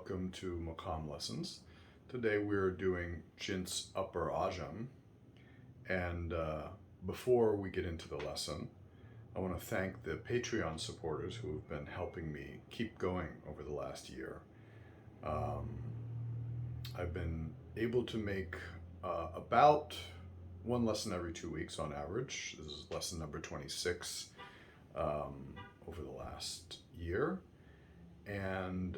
welcome to Maqam Lessons. Today we're doing Jins Upper Ajam, and before we get into the lesson, I want to thank the Patreon supporters who have been helping me keep going over the last year. I've been able to make about one lesson every 2 weeks on average. This is lesson number 26 over the last year. And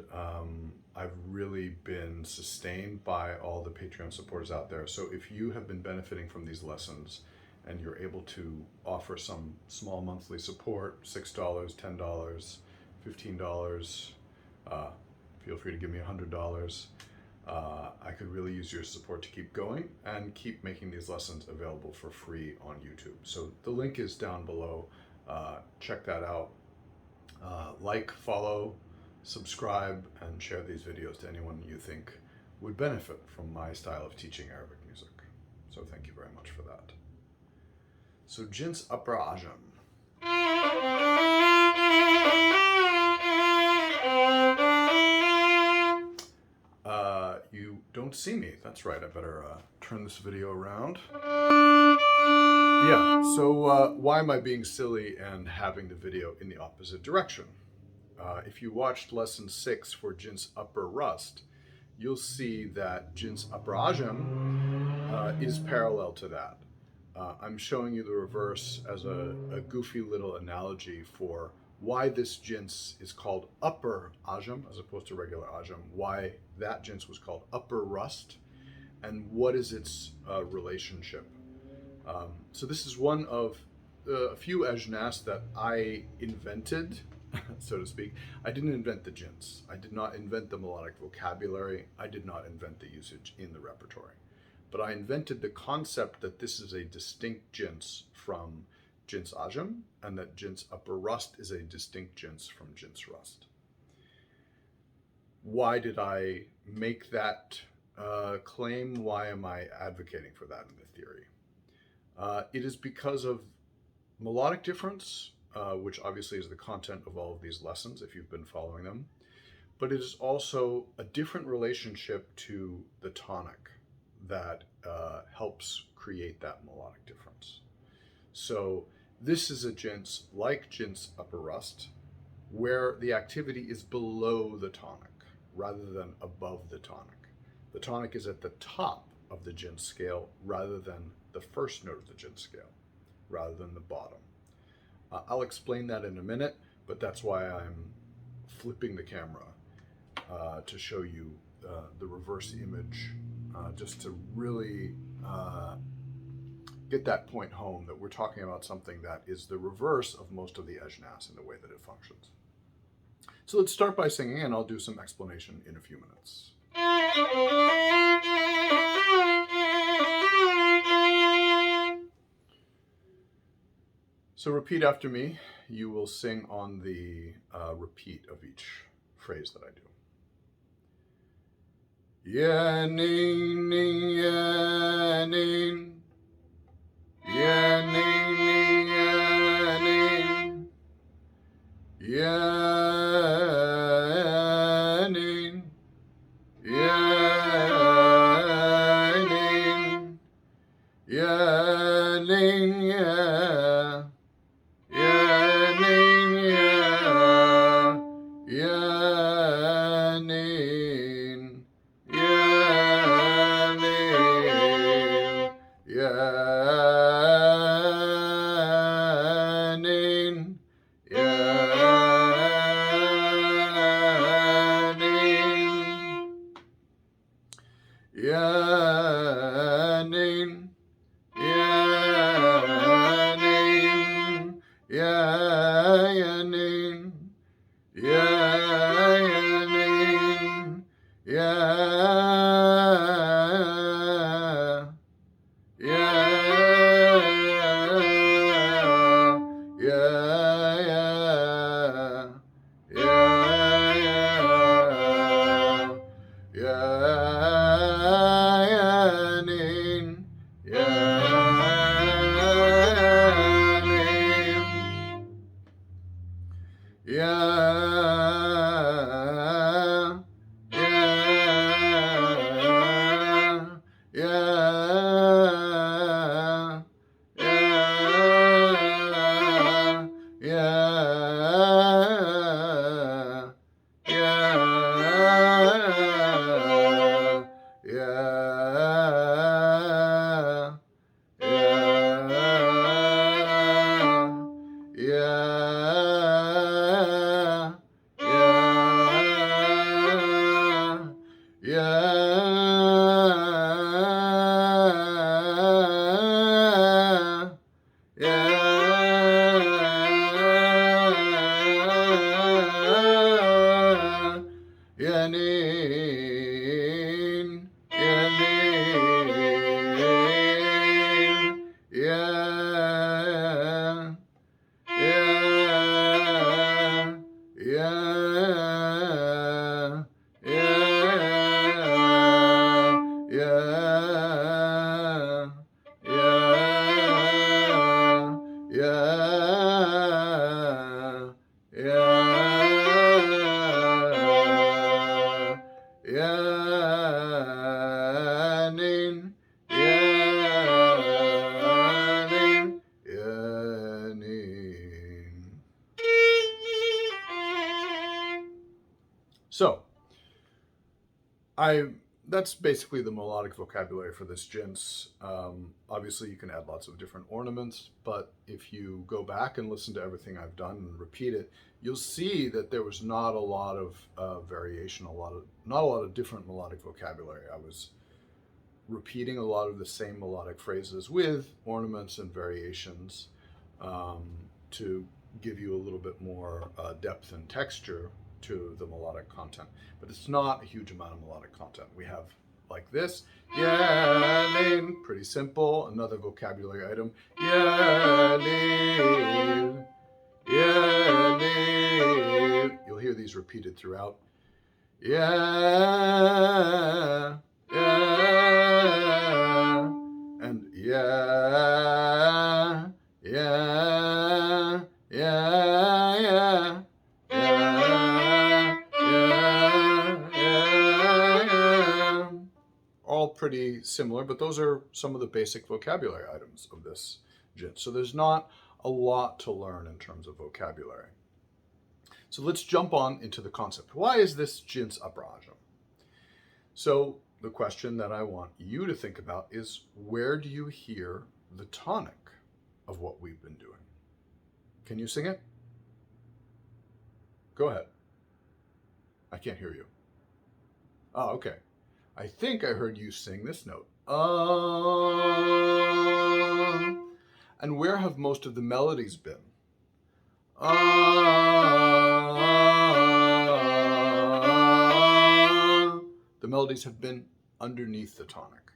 I've really been sustained by all the Patreon supporters out there. So if you have been benefiting from these lessons and you're able to offer some small monthly support, $6, $10, $15, feel free to give me $100. I could really use your support to keep going and keep making these lessons available for free on YouTube. So the link is down below. Check that out. Like, follow, subscribe, and share these videos to anyone you think would benefit from my style of teaching Arabic music. So thank you very much for that. So Jins Upper Ajam. You don't see me. That's right. I better turn this video around. Yeah, so why am I being silly and having the video in the opposite direction? If you watched lesson 6 for Jins Upper Rust, you'll see that Jins Upper Ajam is parallel to that. I'm showing you the reverse as a goofy little analogy for why this jins is called Upper Ajam as opposed to regular Ajam, why that jins was called Upper Rust, and what is its relationship. So this is one of a few ajnas that I invented, so to speak. I didn't invent the jins. I did not invent the melodic vocabulary. I did not invent the usage in the repertory. But I invented the concept that this is a distinct jins from Jins Ajam, and that Jins Upper Rust is a distinct jins from Jins Rust. Why did I make that claim? Why am I advocating for that in the theory? It is because of melodic difference, which obviously is the content of all of these lessons if you've been following them, but it is also a different relationship to the tonic that helps create that melodic difference. So this is a jins like Jins Upper Rust, where the activity is below the tonic rather than above the tonic. The tonic is at the top of the jins scale rather than the first note of the jins scale, rather than the bottom. I'll explain that in a minute, but that's why I'm flipping the camera to show you the reverse image, just to really get that point home that we're talking about something that is the reverse of most of the ajnas in the way that it functions. So let's start by singing, and I'll do some explanation in a few minutes. So repeat after me. You will sing on the repeat of each phrase that I do. Ya ning ning ya ning. Ya ning ning ya ning. Ya ning. Ya ning. Ya ning ya. Ya yanin, yanin, yanin. So, that's basically the melodic vocabulary for this jins. Obviously, you can add lots of different ornaments, but if you go back and listen to everything I've done and repeat it, you'll see that there was not a lot of variation, not a lot of different melodic vocabulary. I was repeating a lot of the same melodic phrases with ornaments and variations to give you a little bit more depth and texture to the melodic content, but it's not a huge amount of melodic content. We have like this, yanin, pretty simple. Another vocabulary item, yanin, yanin. You'll hear these repeated throughout. Yeah, yeah, and yeah, yeah, yeah, yeah. All pretty similar, but those are some of the basic vocabulary items of this jins. So there's not a lot to learn in terms of vocabulary. So let's jump on into the concept. Why is this Jins Upper Ajam? So the question that I want you to think about is, where do you hear the tonic of what we've been doing? Can you sing it? Go ahead. I can't hear you. Oh, okay. I think I heard you sing this note. And where have most of the melodies been? The melodies have been underneath the tonic.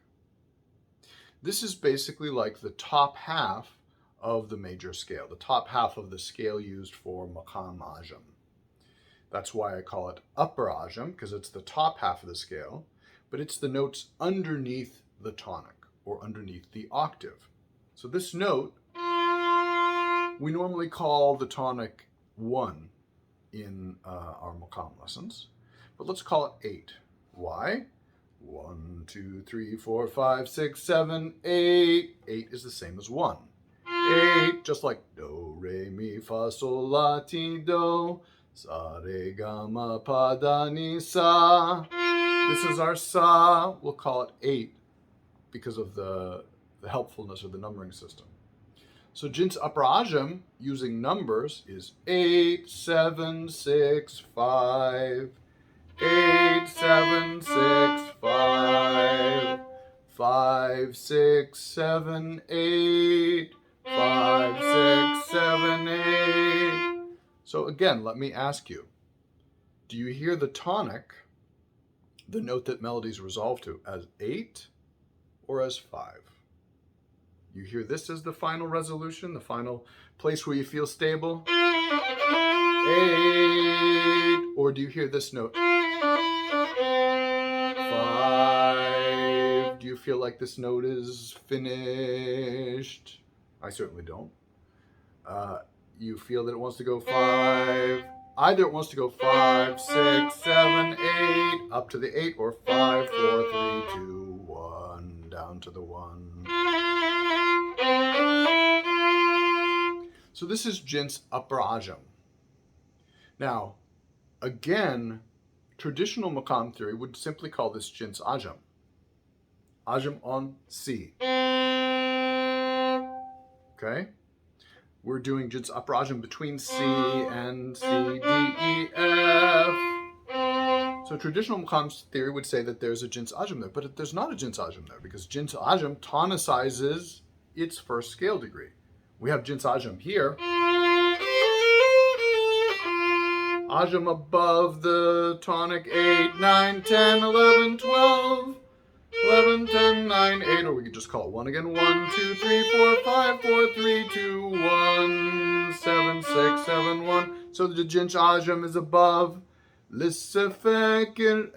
This is basically like the top half of the major scale, the top half of the scale used for Maqam Ajam. That's why I call it Upper Ajam, because it's the top half of the scale, but it's the notes underneath the tonic or underneath the octave. So this note, we normally call the tonic 1 in our Maqam lessons, but let's call it 8. Why? 1, 2, 3, 4, 5, 6, 7, 8. 8 is the same as 1. 8, just like do, re, mi, fa, sol, la, ti, do, sa, re, ga, ma, pa, da, ni, sa. This is our sa. We'll call it 8 because of the helpfulness of the numbering system. So Jins Upper Ajam, using numbers, is 8, 7, 6, 5. 8, 7, 6, 5. 5, 6, 7, 8. 5, 6, 7, 8. So again, let me ask you, do you hear the tonic, the note that melodies resolve to, as 8 or as 5? You hear this as the final resolution, the final place where you feel stable? 8. Or do you hear this note? 5. Do you feel like this note is finished? I certainly don't. You feel that it wants to go 5. Either it wants to go 5, 6, 7, 8, up to the 8, or 5, 4, 3, 2, 1, down to the 1. So this is Jins Upper Ajam. Now, again, traditional Maqam theory would simply call this Jins Ajam. Ajam on C. Okay? We're doing Jins Upper Ajam between C and C, D, E, F. So traditional Maqam theory would say that there's a Jins Ajam there, but there's not a Jins Ajam there because Jins Ajam tonicizes its first scale degree. We have Jins Ajam here. Ajam above the tonic 8, 9, 10, 11, 12. 11, 10, 9, 8, or we could just call it 1 again. 1, 2, 3, 4, 5, 4, 3, 2, 1, 7, 6, 7, 1. So the Jins Ajam is above Lissefekir.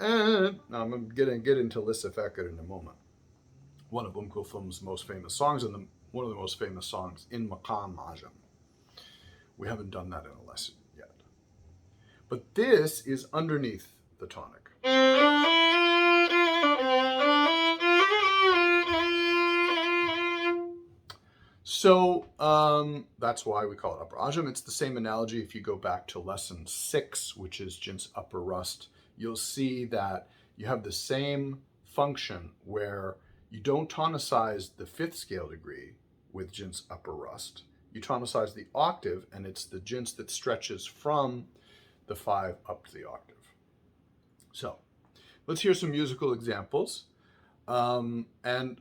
Now I'm going to get into Lissefekir in a moment. One of Kulthum's most famous songs, and one of the most famous songs in Maqam Ajam. We haven't done that in a lesson yet. But this is underneath the tonic. So that's why we call it Upper Ajam. It's the same analogy. If you go back to lesson 6, which is Jins Upper Rust, you'll see that you have the same function where you don't tonicize the 5th scale degree with Jins Upper Rust. You tonicize the octave, and it's the jins that stretches from the 5 up to the octave. So let's hear some musical examples. And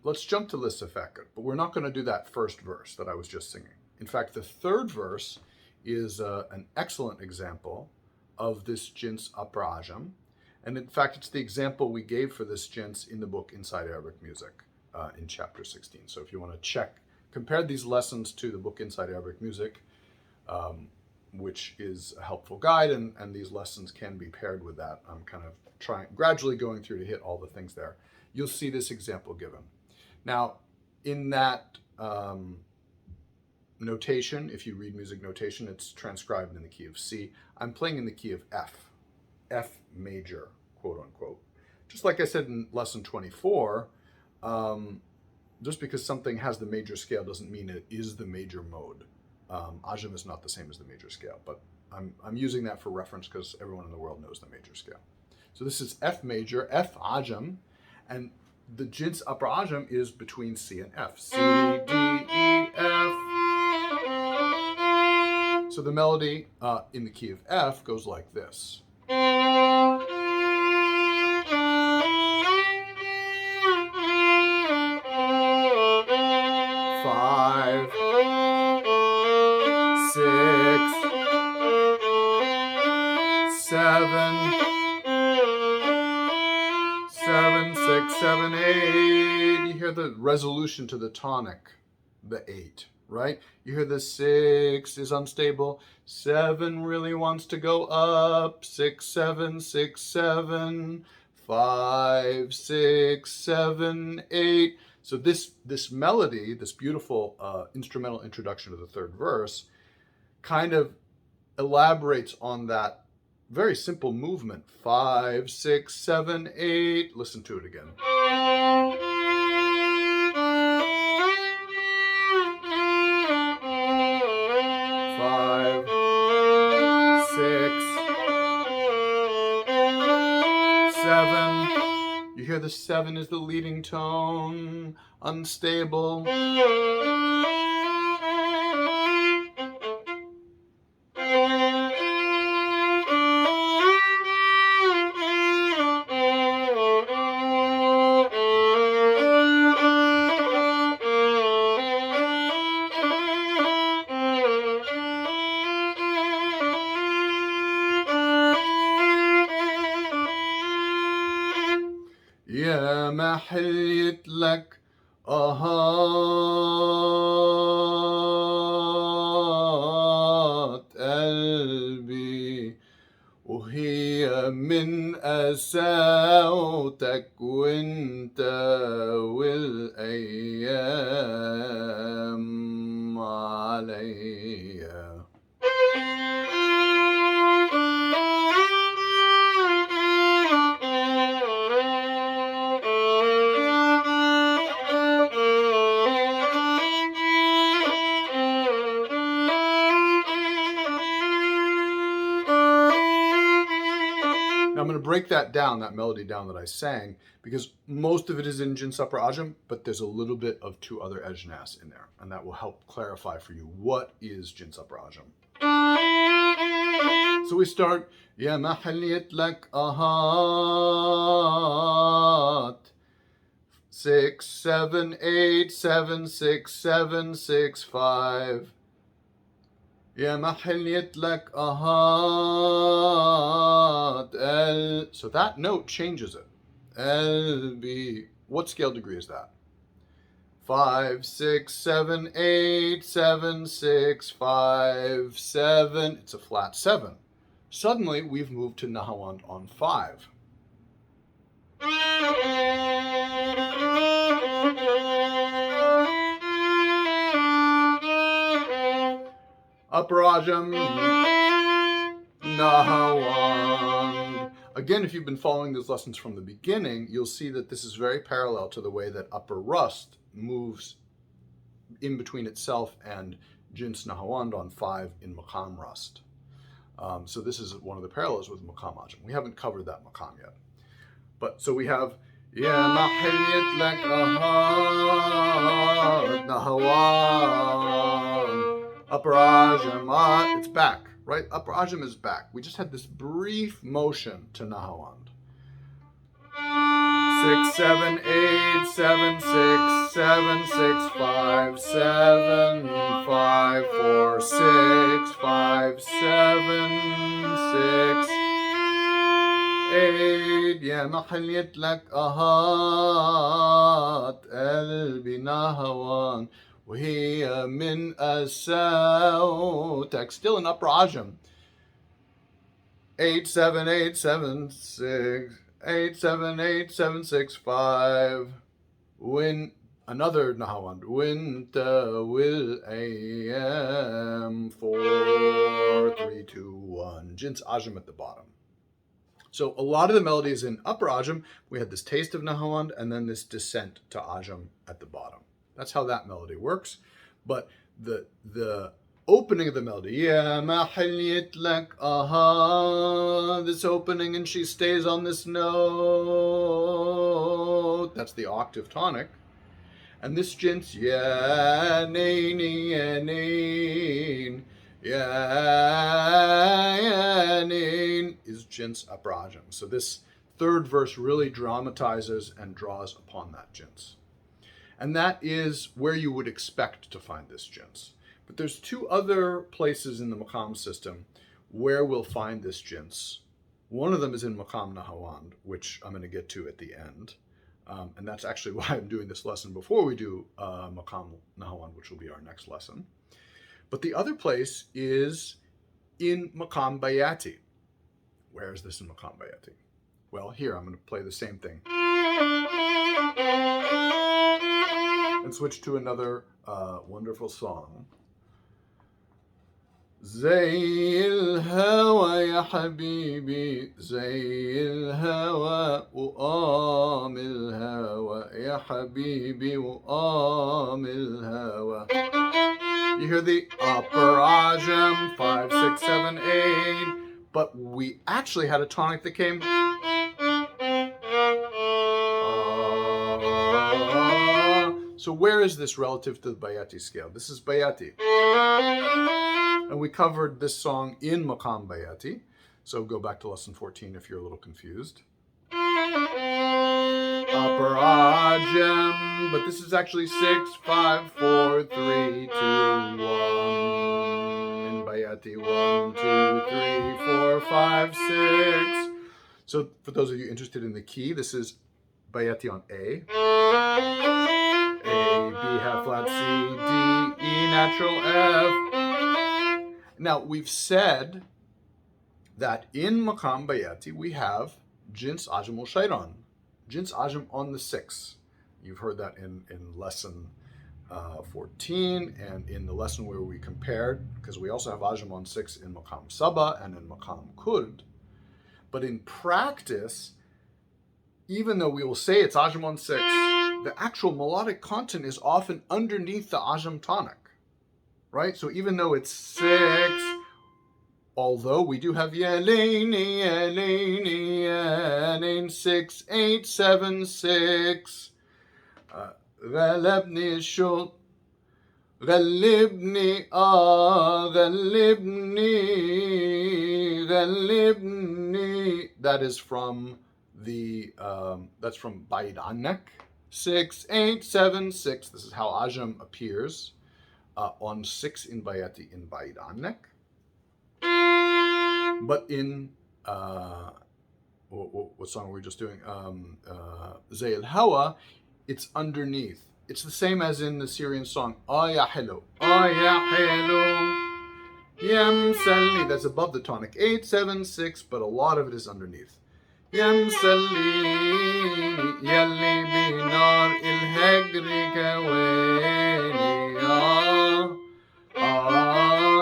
let's jump to Lissafekut, but we're not going to do that first verse that I was just singing. In fact, the 3rd verse is an excellent example of this Jins Upper Ajam. And in fact, it's the example we gave for this jins in the book Inside Arabic Music in chapter 16. So if you want to compare these lessons to the book Inside Arabic Music, which is a helpful guide, and these lessons can be paired with that. I'm kind of gradually going through to hit all the things there. You'll see this example given. Now, in that notation, if you read music notation, it's transcribed in the key of C. I'm playing in the key of F major, quote unquote. Just like I said in lesson 24, just because something has the major scale doesn't mean it is the major mode. Ajam is not the same as the major scale, but I'm using that for reference because everyone in the world knows the major scale. So this is F major, F Ajam, and the Jins Upper Ajam is between C and F. C, D, E, F. So the melody in the key of F goes like this. 5, 6, 7, 6, 7, 8. You hear the resolution to the tonic, the 8, right? You hear the 6 is unstable. 7 really wants to go up. 6, 7, 6, 7. 5, 6, 7, 8. So this melody, this beautiful instrumental introduction to the 3rd verse, kind of elaborates on that very simple movement. 5, 6, 7, 8. Listen to it again. 5, 6, 7. You hear the 7 is the leading tone, unstable. يا ما حليت لك قلبي وهي من قساوتك وانت والايام عليا. I'm going to break that down, that melody down that I sang, because most of it is in Jins Upper Ajam, but there's a little bit of 2 other ajnas in there, and that will help clarify for you what is Jins Upper Ajam. So we start, Ya ma haliyat lak ahat. 6, 7, 8, 7, 6, 7, 6, 5. يا ما حليت لك أهات. So that note changes it. قلبي. What scale degree is that? 5, 6, 7, 8, 7, 6, 5, 7. It's a flat 7. Suddenly we've moved to Nahawand on 5. Upper Ajam, Nahawand. Again, if you've been following these lessons from the beginning, you'll see that this is very parallel to the way that Upper Rust moves in between itself and Jins Nahawand on 5 in Maqam Rust. So this is one of the parallels with Maqam Ajam. We haven't covered that Maqam yet. But so we have Ya Mahiliyat Lak Ahad Nahawand. Upper Ajam, it's back, right? Upper Ajam is back. We just had this brief motion to Nahawand. 6, 7, 8, 7, 6, 7, 6, 5, 7, 5, 4, 6, 5, 7, 6, 8. يا محليت لك أهات قلبي نهوان وهي من الصوتك. Still in Upper Ajam. 8, 7, 8, 7, 6. 8, 7, 8, 7, 6, 5. When another Nahawand. Winter will AM 4, 3, 2, 1. Jins Ajam at the bottom. So a lot of the melodies in Upper Ajam, we had this taste of Nahawand and then this descent to Ajam at the bottom. That's how that melody works. But the opening of the melody, yeah, mahiliyat lak aha, this opening, and she stays on this note. That's the octave tonic. And this jins, yeah, naini, yeah, nain, yeah, nain, is Jins Upper Ajam. So this third verse really dramatizes and draws upon that jins. And that is where you would expect to find this jins. But there's two other places in the Maqam system where we'll find this jins. One of them is in Maqam Nahawand, which I'm going to get to at the end. And that's actually why I'm doing this lesson before we do Maqam Nahawand, which will be our next lesson. But the other place is in Maqam Bayati. Where is this in Maqam Bayati? Well, here I'm going to play the same thing. And switch to another wonderful song. زي الهوى يا حبيبي زي الهوى وقام الهوى يا حبيبي وقام الهوى. You hear the Upper Ajam, 5, 6, 7, 8. But we actually had a tonic that came. So where is this relative to the Bayati scale? This is Bayati. And we covered this song in Maqam Bayati. So go back to lesson 14 if you're a little confused. Upper Ajam, but this is actually 6, 5, 4, 3, 2, 1. In Bayati, 1, 2, 3, 4, 5, 6. So for those of you interested in the key, this is Bayati on A, B half flat, C, D, E natural, F. Now, we've said that in Maqam Bayati we have Jins Ajam ul Shayran, Jins Ajam on the 6. You've heard that in lesson 14 and in the lesson where we compared, because we also have Ajam on 6 in Maqam Saba and in Maqam Kurd. But in practice, even though we will say it's Ajam on 6, the actual melodic content is often underneath the Ajam tonic. Right? So even though it's 6, although we do have Yalaini, Yalaini, Yalain, 6, 8, 7, 6. Ghalabni shul, Ghalibni, Ghalibni, Ghalibni. That is from that's from Baid Annek. 6, 8, 7, 6. This is how Ajam appears. On 6 in Bayati in Baid Annek. But in, what song were we just doing? Zay al-Hawa, it's underneath. It's the same as in the Syrian song, Ya Hello. Ya Hello. Yam Salli, that's above the tonic. 8, 7, 6, but a lot of it is underneath. Yam Salli, Yalli binar il-Hegri kawani.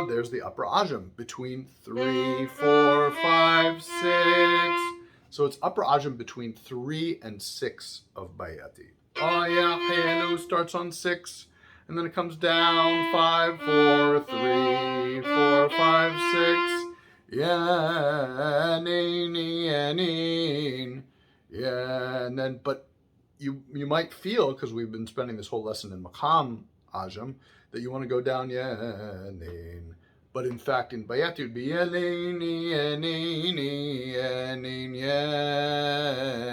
There's the Upper Ajam between 3, 4, 5, 6. So it's Upper Ajam between 3 and 6 of Bayati. Oh yeah, hello starts on 6, and then it comes down 5, 4, 3, 4, 5, 6. Yeah, yeah, and then but you might feel, because we've been spending this whole lesson in Maqam Ajam, that you want to go down yanin. But in fact, in Bayati it would be yalini, yanini, yanin,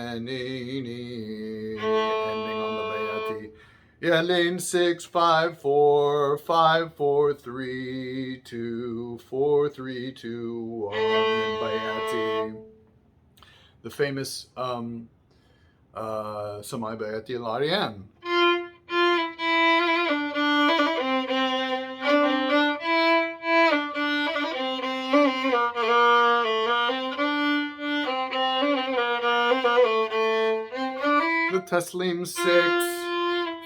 yanini, ending on the Bayati. Yalin 6, 5, 4, 5, 4, 3, 2, 4, 3, 2, 1 in Bayati. The famous Samai Bayati al-Aryan. The Taslim 6,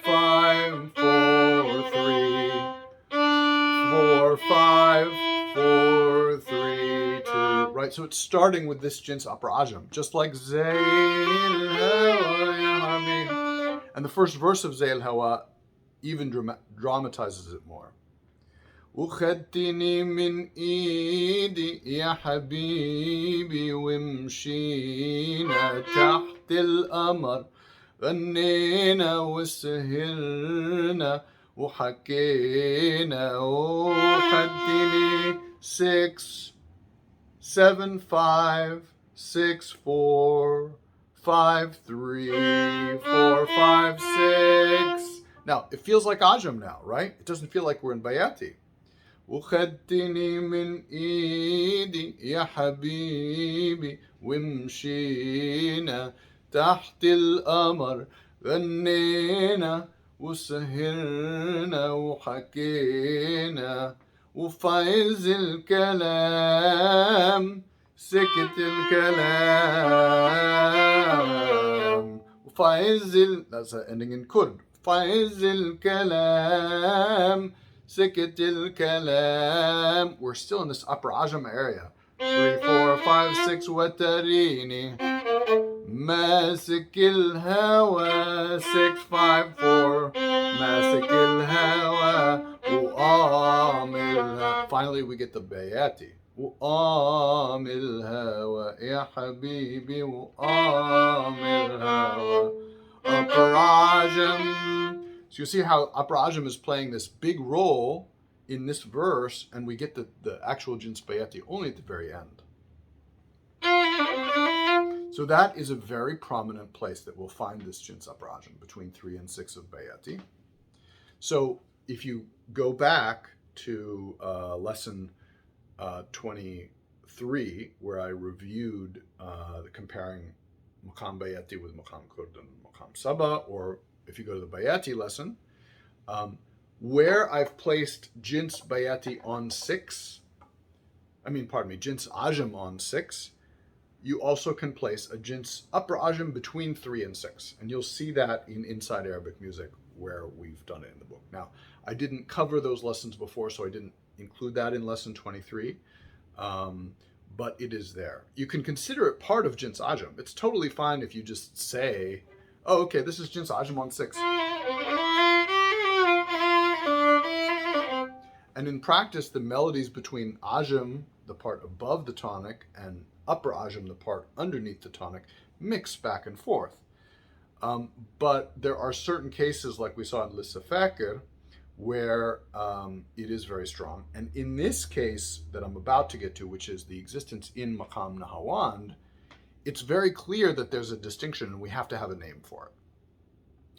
5, 4, 3, 4, 5, 4, 3, 2. Right, so it's starting with this Jins Upper Ajam, just like Zayl Hawa Ya Habib. And the first verse of Zayl Hawa even dramatizes it more. وخدتني من ايدي يا حبيبي ومشينا تحت القمر غنينا وسهرنا وحكينا وخدتني 6, 7, 5, 6, 4, 5, 3, 4, 5, 6. Now, it feels like Ajam now, right? It doesn't feel like we're in Bayati. وخدتني من ايدي يا حبيبي ومشينا تحت القمر غنينا وسهرنا وحكينا وفي عز الكلام سكت الكلام وفي عز that's ending in kurd. في عز الكلام سكت الكلام. We're still in this Upper Ajam area. 3, 4, 5, 6 وتريني ماسك الهوى 6, 5, 4 ماسك الهوى وآمل. Finally we get the Bayati. وآمل الهوى يا حبيبي وآمل الهوى. Upper Ajam. So you see how Upper Ajam is playing this big role in this verse, and we get the actual Jins Bayati only at the very end. So that is a very prominent place that we'll find this Jins Upper Ajam between 3 and 6 of Bayati. So if you go back to lesson 23, where I reviewed comparing Maqam Bayati with Maqam Kurd and Maqam Saba, or if you go to the Bayati lesson, where I've placed Jins Bayati on 6, Jins Ajam on 6, you also can place a Jins Upper Ajam between 3 and 6. And you'll see that in Inside Arabic Music, where we've done it in the book. Now, I didn't cover those lessons before, so I didn't include that in lesson 23. But it is there. You can consider it part of Jins Ajam. It's totally fine if you just say, oh, okay, this is Jins Ajam on 6. And in practice, the melodies between Ajam, the part above the tonic, and Upper Ajam, the part underneath the tonic, mix back and forth. But there are certain cases, like we saw in Lissa Fakir, where it is very strong. And in this case that I'm about to get to, which is the existence in Maqam Nahawand, it's very clear that there's a distinction and we have to have a name for it.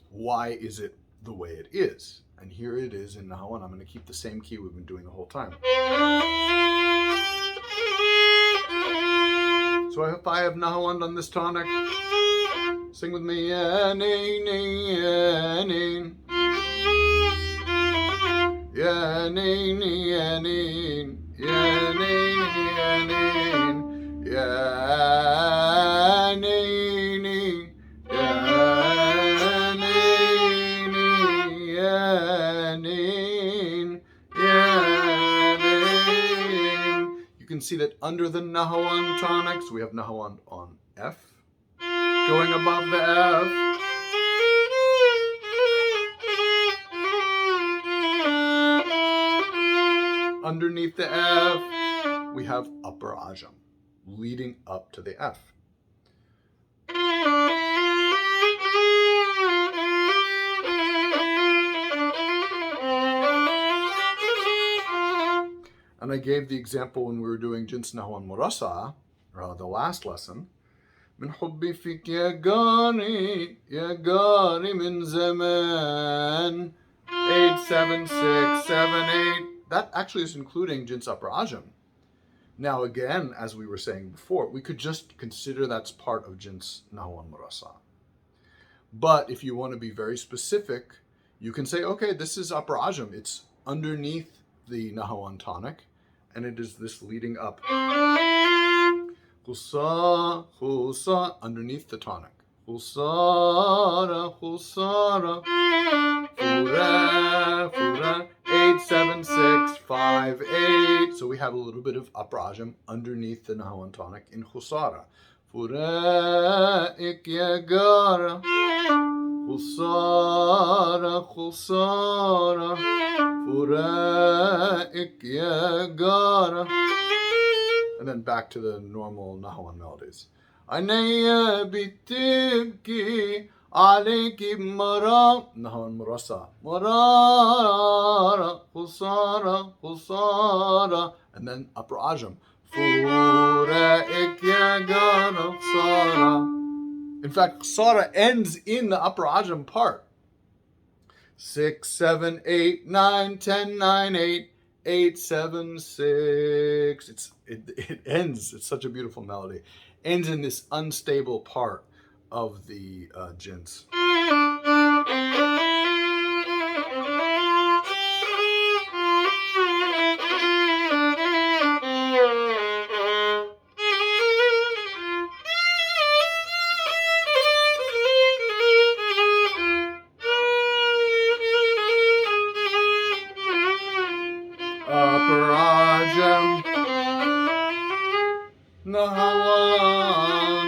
Why is it the way it is? And here it is in Nahawand. I'm going to keep the same key we've been doing the whole time. So if I have Nahawand on this tonic, sing with me. Yanin, yanin. Yanin, yanin. Yanin, yanin. Yanin. Yanin. Yanin. see that under the Nahawand tonic, so we have Nahawand on F, going above the F. Underneath the F, we have Upper Ajam, leading up to the F. And I gave the example when we were doing Jins Nahwan Murasa, the last lesson. من حبي فيك يا قاري من زمان 87678. That actually is including Jins Upper Ajam. Now again, as we were saying before, we could just consider that's part of Jins Nahwan Murasa. But if you want to be very specific, you can say, okay, this is Upper Ajam. It's underneath the Nahwan tonic, and it is this leading up. Khusa, khusa, underneath the tonic. Khusara, khusara, fura, fura, 87658. So we have a little bit of Upper Ajam underneath the Nahwan tonic in khusara. Fura, ik ya gara, khusara, khusara, fura, ik ya gara. And then back to the normal Nahwan melodies. Anaya bitibki alayki mara. Nahwan murasa. Marara, khusara, khusara. And then Upper Ajam. Fura ikya gara khusara. In fact, khusara ends in the Upper Ajam part. 6, 7, 8, 9, 10, 9, 8. 876. It ends. It's such a beautiful melody. Ends in this unstable part of the Jins. Upper Ajam, Nahwan.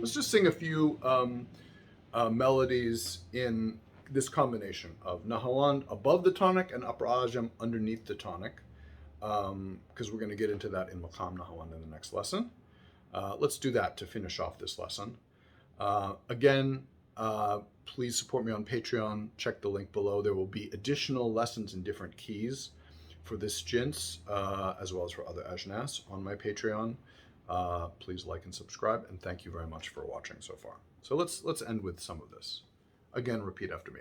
Let's just sing a few melodies in this combination of Nahwan above the tonic and Upper Ajam underneath the tonic, because we're going to get into that in Maqam Nahwan in the next lesson. Let's do that to finish off this lesson. Again, please support me on Patreon. Check the link below. There will be additional lessons in different keys for this Jins, as well as for other ajnas on my Patreon. Please like and subscribe, and thank you very much for watching so far. So let's end with some of this. Again, repeat after me.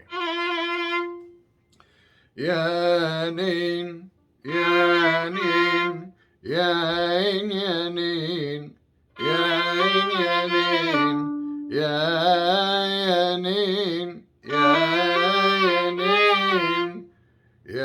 Yanin, yanin, yain, yanin, yain, yanin, yanin, yanin, yanin, yanin,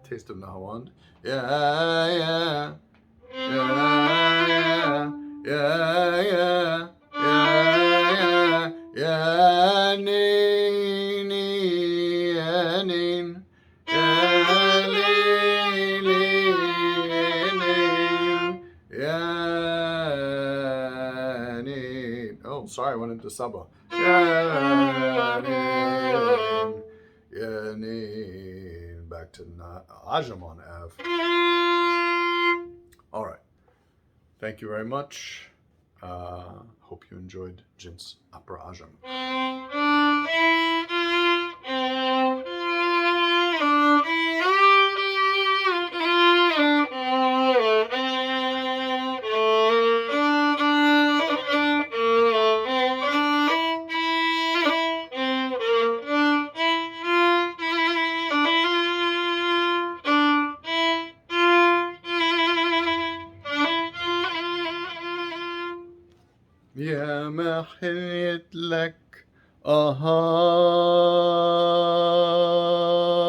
Taste of Nahawand. Yeah. Oh, sorry, I went into Saba. Yanin, Yanin. Back to Ajam on Av. All right. Thank you very much. Hope you enjoyed Jins Upper Ajam. يا ما حليت لك